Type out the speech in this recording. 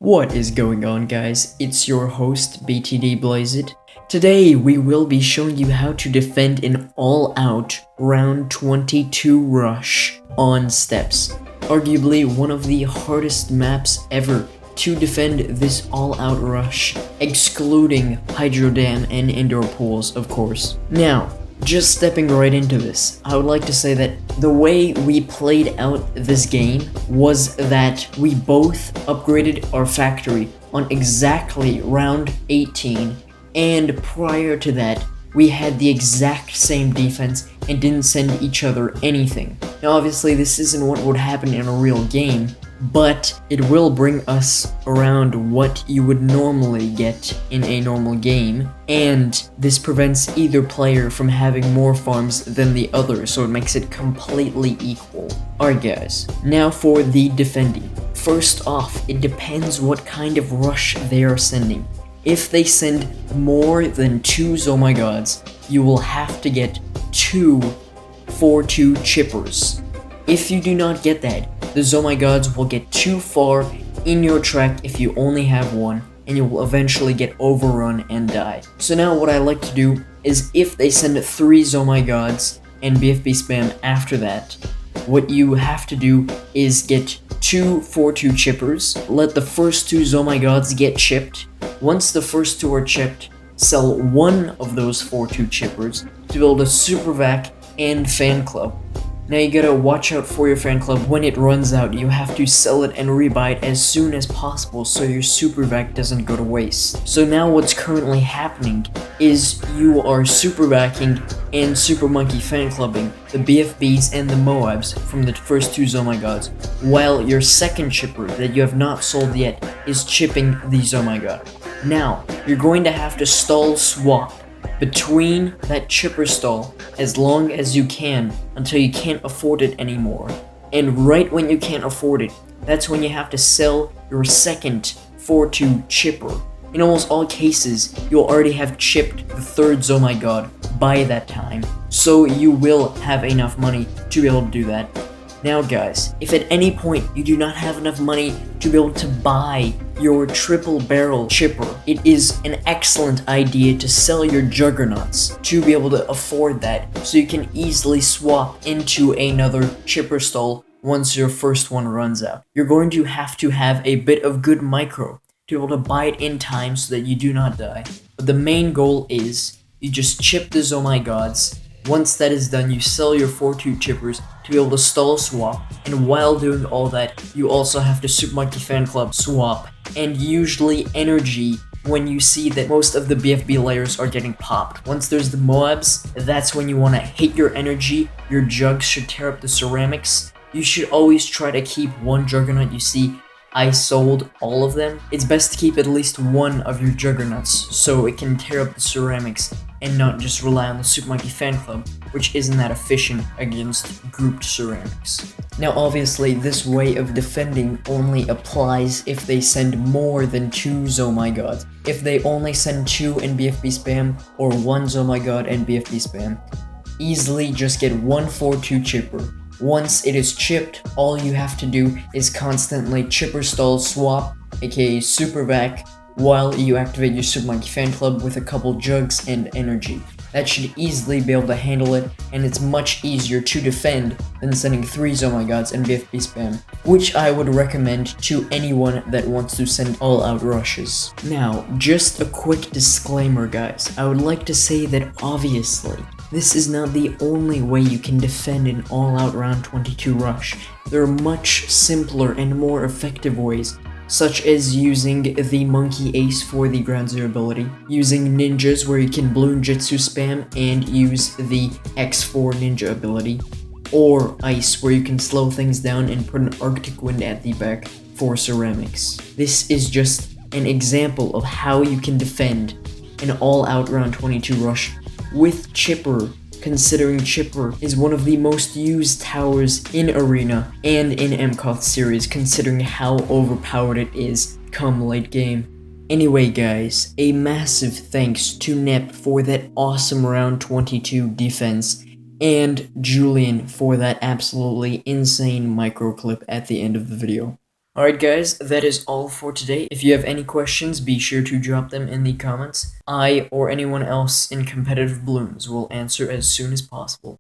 What is going on, guys? It's your host, BTD Blazeit. Today, we will be showing you how to defend an all-out round 22 rush on steps. Arguably one of the hardest maps ever to defend this all-out rush, excluding Hydro Dam and indoor pools, of course. Now, just stepping right into this, I would like to say that the way we played out this game was that we both upgraded our factory on exactly round 18, and prior to that, we had the exact same defense and didn't send each other anything. Now obviously this isn't what would happen in a real game, but it will bring us around what you would normally get in a normal game, and this prevents either player from having more farms than the other, so it makes it completely equal. Alright guys, now for the defending. First off, it depends what kind of rush they are sending. If they send more than 2 Zomagods, you will have to get 2 4-2 chippers. If you do not get that, the Zomagods will get too far in your track if you only have one, and you will eventually get overrun and die. So now what I like to do is if they send 3 Zomagods and BFB spam after that, what you have to do is get 2 4-2 chippers, let the first 2 Zomagods get chipped. Once the first 2 are chipped, sell one of those 4-2 chippers to build a super vac and fan club. Now you gotta watch out for your fan club. When it runs out, you have to sell it and rebuy it as soon as possible so your super vac doesn't go to waste. So now what's currently happening is you are super vacking and super monkey fan clubbing the BFBs and the Moabs from the first 2 Zomagods, while your second chipper that you have not sold yet is chipping the Zomagod. Now, you're going to have to stall swap between that chipper stall as long as you can until you can't afford it anymore. And right when you can't afford it, that's when you have to sell your second 4-2 chipper. In almost all cases, you'll already have chipped the third Zomagod by that time, so you will have enough money to be able to do that. Now guys, if at any point you do not have enough money to be able to buy your triple barrel chipper, it is an excellent idea to sell your juggernauts to be able to afford that, so you can easily swap into another chipper stall once your first one runs out. You're going to have a bit of good micro to be able to buy it in time so that you do not die. But the main goal is you just chip the Zomagods. Once that is done, you sell your 4-2 chippers to be able to stall swap, and while doing all that, you also have to Super Monkey Fan Club swap, and usually energy when you see that most of the BFB layers are getting popped. Once there's the Moabs, that's when you want to hit your energy. Your jugs should tear up the ceramics. You should always try to keep one Juggernaut you see. I sold all of them. It's best to keep at least one of your Juggernauts so it can tear up the ceramics and not just rely on the Super Monkey Fan Club, which isn't that efficient against grouped ceramics. Now obviously this way of defending only applies if they send more than 2 Zomagods. If they only send 2 and BFB spam, or 1 Zomagod and BFB spam, easily just get 1 4-2 chipper. Once it is chipped, all you have to do is constantly chipper stall swap, aka super vac, while you activate your Super Monkey Fan Club with a couple jugs and energy. That should easily be able to handle it, and it's much easier to defend than sending 3 Zomagods and BFB spam, which I would recommend to anyone that wants to send all-out rushes. Now, just a quick disclaimer guys, I would like to say that obviously, this is not the only way you can defend an all-out round 22 rush. There are much simpler and more effective ways, such as using the Monkey Ace for the Ground Zero ability, using ninjas where you can Bloon Jitsu spam and use the X4 ninja ability, or Ice where you can slow things down and put an Arctic Wind at the back for ceramics. This is just an example of how you can defend an all-out round 22 rush with chipper, considering chipper is one of the most used towers in Arena and in MCOTH series, considering how overpowered it is come late game. Anyway guys, a massive thanks to Nep for that awesome round 22 defense, and Julian for that absolutely insane micro clip at the end of the video. Alright guys, that is all for today. If you have any questions, be sure to drop them in the comments. I or anyone else in competitive Bloons will answer as soon as possible.